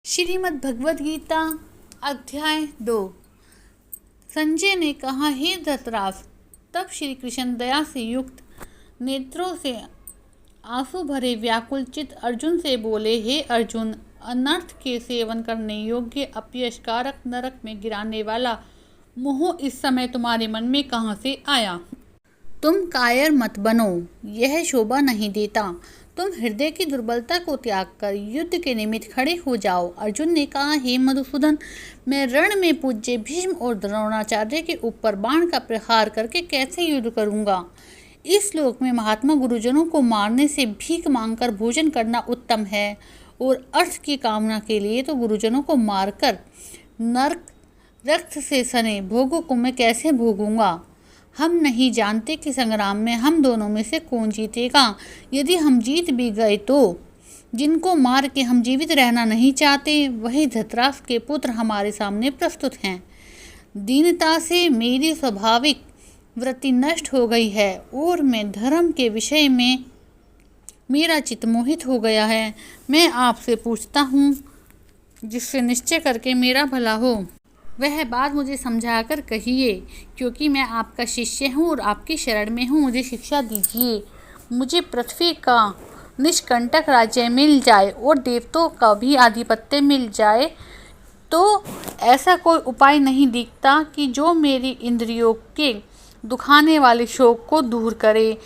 श्रीमद् भगवद गीता अध्याय 2। संजय ने कहा, हे धृतराष्ट्र। तब श्री कृष्ण दया से युक्त नेत्रों से आंसू भरे व्याकुल चित्त अर्जुन से बोले, हे अर्जुन, अनर्थ के सेवन करने योग्य अपयशकारक नरक में गिराने वाला मोह इस समय तुम्हारे मन में कहाँ से आया? तुम कायर मत बनो, यह शोभा नहीं देता। तुम हृदय की दुर्बलता को त्याग कर युद्ध के निमित्त खड़े हो जाओ। अर्जुन ने कहा, हे मधुसूदन, मैं रण में पूज्य भीष्म और द्रोणाचार्य के ऊपर बाण का प्रहार करके कैसे युद्ध करूंगा? इस श्लोक में महात्मा गुरुजनों को मारने से भीख मांगकर भोजन करना उत्तम है, और अर्थ की कामना के लिए तो गुरुजनों को मारकर नरक रक्त से सने भोगों को मैं कैसे भोगूंगा? हम नहीं जानते कि संग्राम में हम दोनों में से कौन जीतेगा। यदि हम जीत भी गए तो जिनको मार के हम जीवित रहना नहीं चाहते, वही धृतराष्ट्र के पुत्र हमारे सामने प्रस्तुत हैं। दीनता से मेरी स्वाभाविक वृत्ति नष्ट हो गई है और मैं धर्म के विषय में मेरा चित्त मोहित हो गया है। मैं आपसे पूछता हूँ, जिससे निश्चय करके मेरा भला हो, वह बात मुझे समझाकर कहिए, क्योंकि मैं आपका शिष्य हूँ और आपकी शरण में हूँ। मुझे शिक्षा दीजिए। मुझे पृथ्वी का निष्कंटक राज्य मिल जाए और देवताओं का भी आधिपत्य मिल जाए तो ऐसा कोई उपाय नहीं दिखता कि जो मेरी इंद्रियों के दुखाने वाले शोक को दूर करे।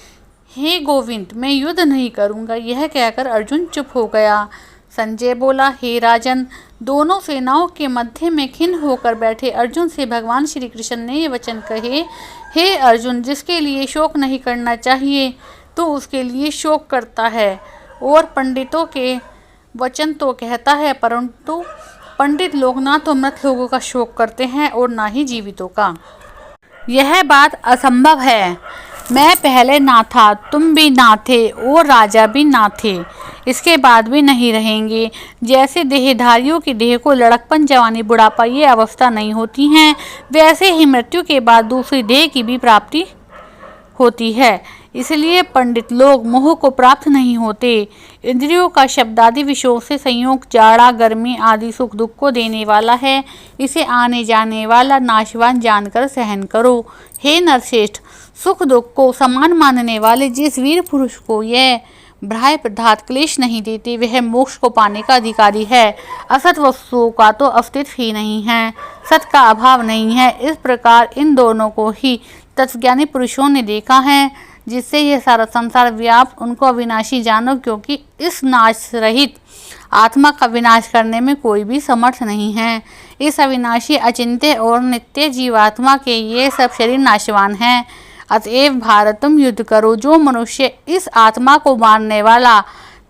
हे गोविंद, मैं युद्ध नहीं करूँगा। यह कहकर अर्जुन चुप हो गया। संजय बोला, हे राजन, दोनों सेनाओं के मध्य में खिन्न होकर बैठे अर्जुन से भगवान श्री कृष्ण ने ये वचन कहे, हे अर्जुन, जिसके लिए शोक नहीं करना चाहिए तो उसके लिए शोक करता है, और पंडितों के वचन तो कहता है, परंतु पंडित लोग ना तो मृत लोगों का शोक करते हैं और ना ही जीवितों का। यह बात असंभव है। मैं पहले ना था, तुम भी ना थे और राजा भी ना थे, इसके बाद भी नहीं रहेंगे। जैसे देहधारियों की देह को लड़कपन, जवानी, बुढ़ापा ये अवस्था नहीं होती हैं, वैसे ही मृत्यु के बाद दूसरी देह की भी प्राप्ति होती है। इसलिए पंडित लोग मोह को प्राप्त नहीं होते। इंद्रियों का शब्द आदि विषयों से संयोग जाड़ा, गर्मी आदि सुख दुख को देने वाला है। इसे आने जाने वाला नाशवान जानकर सहन करो। हे नरश्रेष्ठ, सुख दुख को समान मानने वाले जिस वीर पुरुष को यह भ्राय पदार्थ क्लेश नहीं देते, वह मोक्ष को पाने का अधिकारी है। असत वस्तुओं का तो अस्तित्व ही नहीं है, सत का अभाव नहीं है। इस प्रकार इन दोनों को ही तत्वज्ञानी पुरुषों ने देखा है, जिससे यह सारा संसार व्याप्त। उनको अविनाशी जानो, क्योंकि इस नाश रहित आत्मा का विनाश करने में कोई भी समर्थ नहीं है। इस अविनाशी, अचिंत्य और नित्य जीवात्मा के ये सब शरीर नाशवान हैं। अतएव भारत, तुम युद्ध करो। जो मनुष्य इस आत्मा को मारने वाला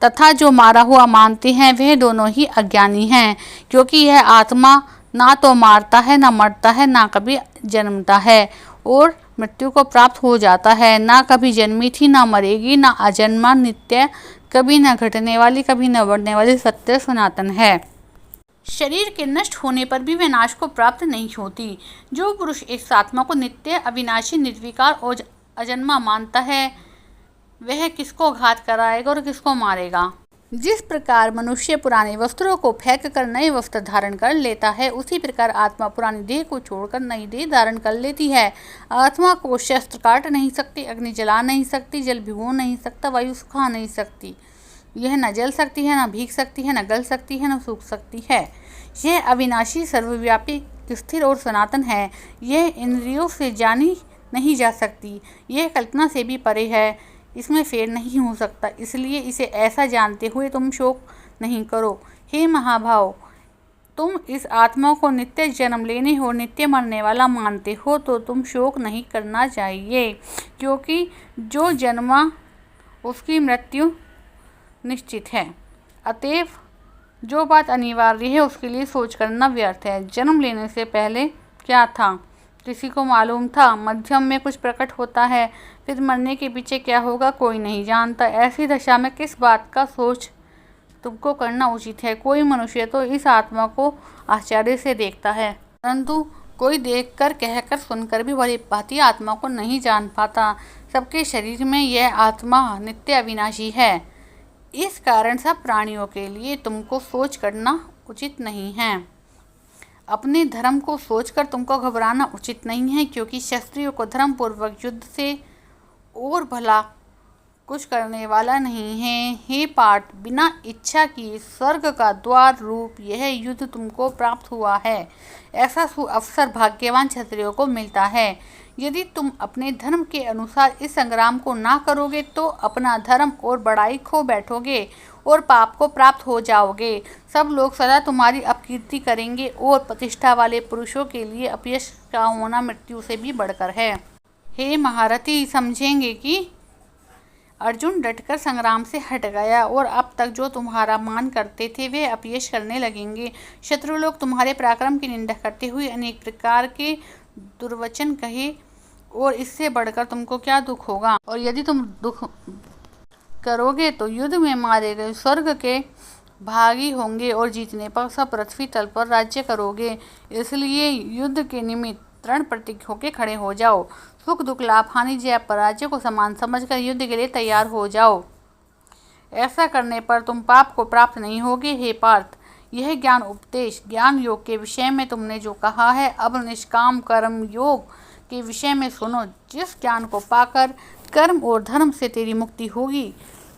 तथा जो मारा हुआ मानते हैं, वह दोनों ही अज्ञानी हैं, क्योंकि यह आत्मा ना तो मारता है, ना मरता है, ना कभी जन्मता है और मृत्यु को प्राप्त हो जाता है। ना कभी जन्मी थी, ना मरेगी, ना अजन्मा, नित्य, कभी न घटने वाली, कभी न बढ़ने वाली, सत्य सनातन है। शरीर के नष्ट होने पर भी विनाश को प्राप्त नहीं होती। जो पुरुष इस आत्मा को नित्य, अविनाशी, निर्विकार और अजन्मा मानता है, वह किसको घात कराएगा और किसको मारेगा? जिस प्रकार मनुष्य पुराने वस्त्रों को फेंक कर नए वस्त्र धारण कर लेता है, उसी प्रकार आत्मा पुरानी देह को छोड़कर नई देह धारण कर लेती है। आत्मा को शस्त्र काट नहीं सकती, अग्नि जला नहीं सकती, जल भिगो नहीं सकता, वायु सुखा नहीं सकती। यह न जल सकती है, न भीग सकती है, न गल सकती है, न सूख सकती है। यह अविनाशी, सर्वव्यापी, स्थिर और सनातन है। यह इंद्रियों से जानी नहीं जा सकती। यह कल्पना से भी परे है। इसमें फेर नहीं हो सकता। इसलिए इसे ऐसा जानते हुए तुम शोक नहीं करो। हे महाभाव, तुम इस आत्मा को नित्य जन्म लेने और नित्य मरने वाला मानते हो तो तुम शोक नहीं करना चाहिए, क्योंकि जो जन्मा उसकी मृत्यु निश्चित है। अतएव जो बात अनिवार्य है उसके लिए सोच करना व्यर्थ है। जन्म लेने से पहले क्या था, किसी को मालूम था? मध्यम में कुछ प्रकट होता है, फिर मरने के पीछे क्या होगा कोई नहीं जानता। ऐसी दशा में किस बात का सोच तुमको करना उचित है? कोई मनुष्य तो इस आत्मा को आश्चर्य से देखता है, परंतु कोई देखकर, कहकर, सुनकर भी बड़ी भांति आत्मा को नहीं जान पाता। सबके शरीर में यह आत्मा नित्य अविनाशी है। इस कारण सब प्राणियों के लिए तुमको सोच करना उचित नहीं है। अपने धर्म को सोचकर तुमको घबराना उचित नहीं है, क्योंकि क्षत्रियों को धर्म पूर्वक युद्ध से और भला कुछ करने वाला नहीं है। हे पार्थ, बिना इच्छा की स्वर्ग का द्वार रूप यह युद्ध तुमको प्राप्त हुआ है। ऐसा अवसर भाग्यवान क्षत्रियों को मिलता है। यदि तुम अपने धर्म के अनुसार इस संग्राम को ना करोगे तो अपना धर्म और बड़ाई खो बैठोगे और पाप को प्राप्त हो जाओगे। सब लोग सदा तुम्हारी अपकीर्ति करेंगे और प्रतिष्ठा वाले पुरुषों के लिए अपयश का होना मृत्यु से भी बढ़कर है। हे महारथी, समझेंगे कि अर्जुन डटकर संग्राम से हट गया और अब तक जो तुम्हारा मान करते थे वे अपयश करने लगेंगे। शत्रु लोग तुम्हारे पराक्रम की निंदा करते हुए अनेक प्रकार के दुर्वचन कहे और इससे बढ़कर तुमको क्या दुख होगा। और यदि तुम दुख करोगे तो युद्ध में मारे गए स्वर्ग के भागी होंगे और जीतने पर सब पृथ्वी तल पर राज्य करोगे। इसलिए युद्ध के निमित्त दृढ़ प्रतिज्ञ होकर खड़े हो जाओ। सुख दुख लाभ हानि जय पराजय को समान समझकर युद्ध के लिए तैयार हो जाओ। ऐसा करने पर तुम पाप को प्राप्त नहीं होगे। हे पार्थ, यह ज्ञान उपदेश ज्ञान योग के विषय में तुमने जो कहा है, अब निष्काम कर्म योग के विषय में सुनो। जिस ज्ञान को पाकर कर्म और धर्म से तेरी मुक्ति होगी।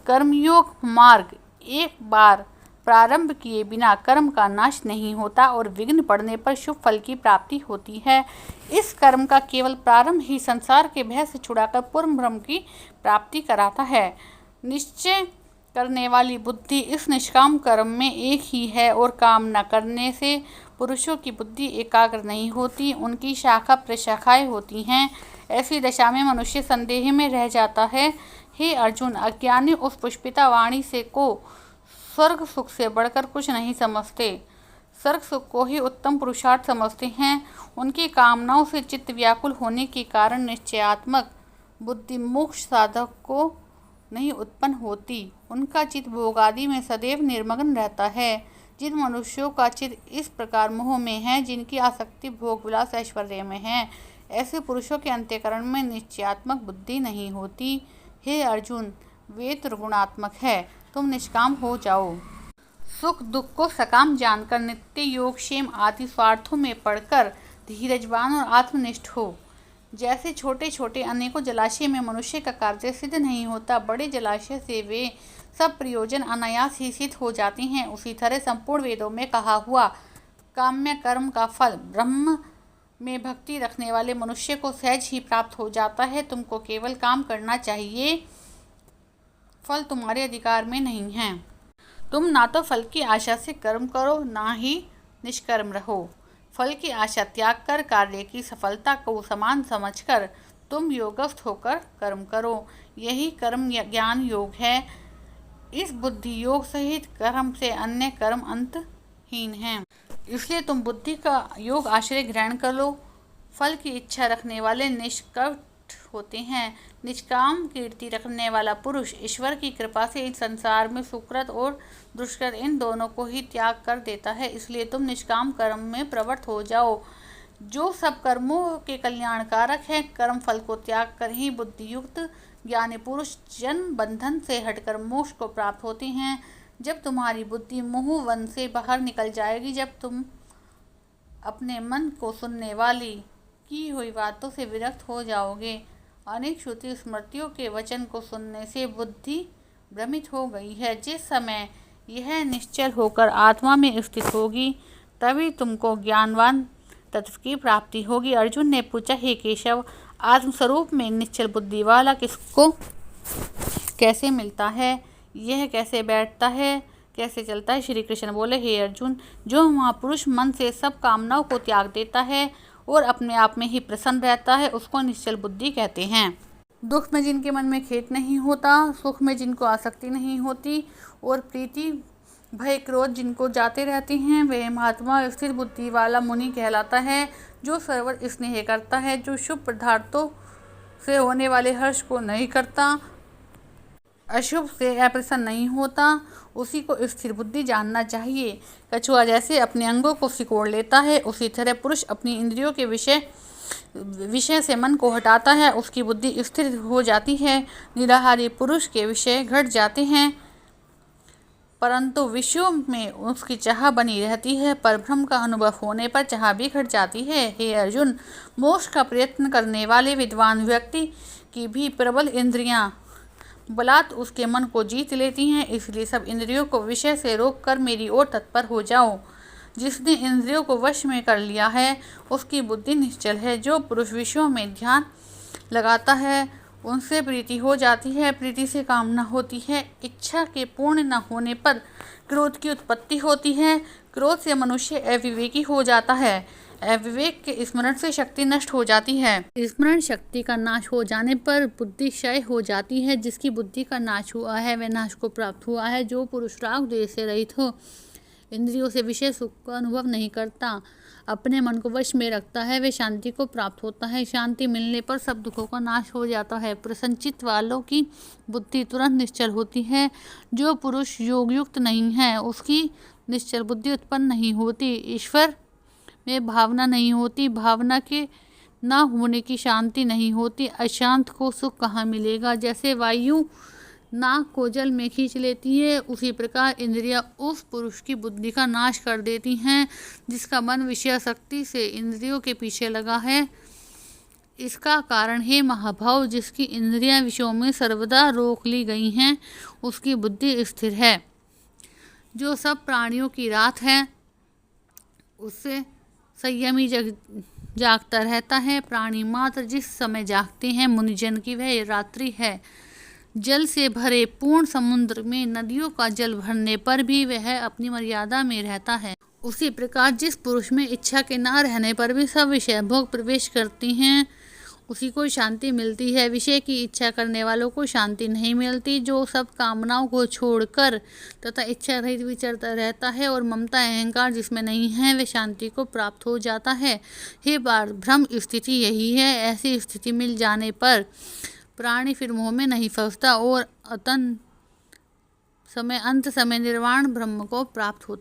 कर्मयोग मार्ग एक बार प्रारंभ किए बिना कर्म का नाश नहीं होता और विघ्न पड़ने पर शुभ फल की प्राप्ति होती है। इस कर्म का केवल प्रारंभ ही संसार के भय से छुड़ाकर पूर्ण ब्रह्म की प्राप्ति कराता है। निश्चय करने वाली बुद्धि इस निष्काम कर्म में एक ही है और काम न करने से पुरुषों की बुद्धि एकाग्र नहीं होती, उनकी शाखा प्रशाखाएं होती हैं। ऐसी दशा में मनुष्य संदेह में रह जाता है। हे अर्जुन, अज्ञानी उस पुष्पिता वाणी से को स्वर्ग सुख से बढ़कर कुछ नहीं समझते, स्वर्ग सुख को ही उत्तम पुरुषार्थ समझते हैं। उनकी कामनाओं से चित्त व्याकुल होने के कारण निश्चयात्मक बुद्धि मोक्ष साधक को नहीं उत्पन्न होती। उनका चित्त भोगादि में सदैव निर्मग्न रहता है। जिन मनुष्यों का चित्त इस प्रकार मोह में है, जिनकी आसक्ति भोग विलास ऐश्वर्य में है, ऐसे पुरुषों के अंतःकरण में निश्चयात्मक बुद्धि नहीं होती। हे अर्जुन, वे त्रिगुणात्मक है, तुम निष्काम हो जाओ। सुख दुख को सकाम जानकर नित्य योग क्षेम आदि स्वार्थों में पड़कर धीरजवान और आत्मनिष्ठ हो। जैसे छोटे छोटे अनेकों जलाशय में मनुष्य का कार्य सिद्ध नहीं होता, बड़े जलाशय से वे सब प्रयोजन अनायास ही सिद्ध हो जाते हैं, उसी तरह संपूर्ण वेदों में कहा हुआ काम्य कर्म का फल ब्रह्म में भक्ति रखने वाले मनुष्य को सहज ही प्राप्त हो जाता है। तुमको केवल काम करना चाहिए, फल तुम्हारे अधिकार में नहीं है। तुम ना तो फल की आशा से कर्म करो, ना ही निष्कर्म रहो। फल की आशा त्याग कर कार्य की सफलता को समान समझकर तुम योगस्थ होकर कर्म करो। यही कर्म ज्ञान योग है। इस बुद्धि योग सहित कर्म से अन्य कर्म अंतहीन है। इसलिए तुम बुद्धि का योग आश्रय ग्रहण कर लो। फल की इच्छा रखने वाले निष्कपट होते हैं। निष्काम कीर्ति रखने वाला पुरुष ईश्वर की कृपा से इस संसार में सुकृत और दुष्कृत इन दोनों को ही त्याग कर देता है। इसलिए तुम निष्काम कर्म में प्रवृत्त हो जाओ, जो सब कर्मों के कल्याणकारक है। कर्म फल को त्याग कर ही बुद्धियुक्त ज्ञानी पुरुष जन्म बंधन से हटकर मोक्ष को प्राप्त होते हैं। जब तुम्हारी बुद्धि मोह वन से बाहर निकल जाएगी, जब तुम अपने मन को सुनने वाली की हुई बातों से विरक्त हो जाओगे। अनेक श्रुति स्मृतियों के वचन को सुनने से बुद्धि भ्रमित हो गई है। जिस समय यह निश्चल होकर आत्मा में स्थित होगी, तभी तुमको ज्ञानवान तत्व की प्राप्ति होगी। अर्जुन ने पूछा, हे केशव, आत्मस्वरूप में निश्चल बुद्धि वाला किसको कैसे मिलता है? यह कैसे बैठता है, कैसे चलता है? श्री कृष्ण बोले, हे अर्जुन, जो महापुरुष मन से सब कामनाओं को त्याग देता है और अपने आप में ही प्रसन्न रहता है, उसको निश्चल बुद्धि कहते हैं। दुख में जिनके मन में खेद नहीं होता, सुख में जिनको आसक्ति नहीं होती और प्रीति भय क्रोध जिनको जाते रहते हैं, वह महात्मा स्थिर बुद्धि वाला मुनि कहलाता है। जो सर्वर स्नेह करता है, जो शुभ पदार्थों से होने वाले हर्ष को नहीं करता, अशुभ से अप्रसन्न नहीं होता, उसी को स्थिर बुद्धि जानना चाहिए। कछुआ जैसे अपने अंगों को सिकोड़ लेता है, उसी तरह पुरुष अपनी इंद्रियों के विषय से मन को हटाता है, उसकी बुद्धि स्थिर हो जाती है। निराहारी पुरुष के विषय घट जाते हैं, परंतु विषयों में उसकी चाह बनी रहती है। पर भ्रम का अनुभव होने पर चाह भी घट जाती है। हे अर्जुन, मोक्ष का प्रयत्न करने वाले विद्वान व्यक्ति की भी प्रबल इंद्रियां बलात् उसके मन को जीत लेती हैं। इसलिए सब इंद्रियों को विषय से रोककर मेरी ओर तत्पर हो जाओ। जिसने इंद्रियों को वश में कर लिया है उसकी बुद्धि निश्चल है। जो पुरुष विषयों में ध्यान लगाता है उनसे प्रीति हो जाती है, प्रीति से कामना होती है, इच्छा के पूर्ण न होने पर क्रोध की उत्पत्ति होती है, क्रोध से मनुष्य अविवेकी हो जाता है, अविवेक के स्मरण से शक्ति नष्ट हो जाती है, स्मरण शक्ति का नाश हो जाने पर बुद्धि क्षय हो जाती है। जिसकी बुद्धि का नाश हुआ है वह नाश को प्राप्त हुआ है। जो पुरुष राग द्वेष से रहित हो, इंद्रियों से विषय सुख का अनुभव नहीं करता, अपने मन को वश में रखता है, वे शांति को प्राप्त होता है। शांति मिलने पर सब दुखों का नाश हो जाता है। प्रसन्नचित्त वालों की बुद्धि तुरंत निश्चल होती है। जो पुरुष योग युक्त नहीं है उसकी निश्चल बुद्धि उत्पन्न नहीं होती, ईश्वर में भावना नहीं होती, भावना के न होने की शांति नहीं होती। अशांत को सुख कहाँ मिलेगा। जैसे वायु नाक को जल में खींच लेती है, उसी प्रकार इंद्रियां उस पुरुष की बुद्धि का नाश कर देती हैं जिसका मन विषयासक्ति से इंद्रियों के पीछे लगा है। इसका कारण है महाभाव, जिसकी इंद्रियां विषयों में सर्वदा रोक ली गई हैं उसकी बुद्धि स्थिर है। जो सब प्राणियों की रात है उससे संयमी जागता रहता है। प्राणी मात्र जिस समय जागते हैं मुनिजन की वह रात्रि है। जल से भरे पूर्ण समुद्र में नदियों का जल भरने पर भी वह अपनी मर्यादा में रहता है। उसी प्रकार जिस पुरुष में इच्छा के न रहने पर भी सब विषय भोग प्रवेश करती हैं उसी को शांति मिलती है। विषय की इच्छा करने वालों को शांति नहीं मिलती। जो सब कामनाओं को छोड़कर तथा इच्छा रहित विचरता रहता है और ममता अहंकार जिसमें नहीं है वह शांति को प्राप्त हो जाता है। हे पार्थ, भ्रम स्थिति यही है। ऐसी स्थिति मिल जाने पर प्राणी फिर मोह में नहीं फंसता और अंत समय निर्वाण ब्रह्म को प्राप्त होता।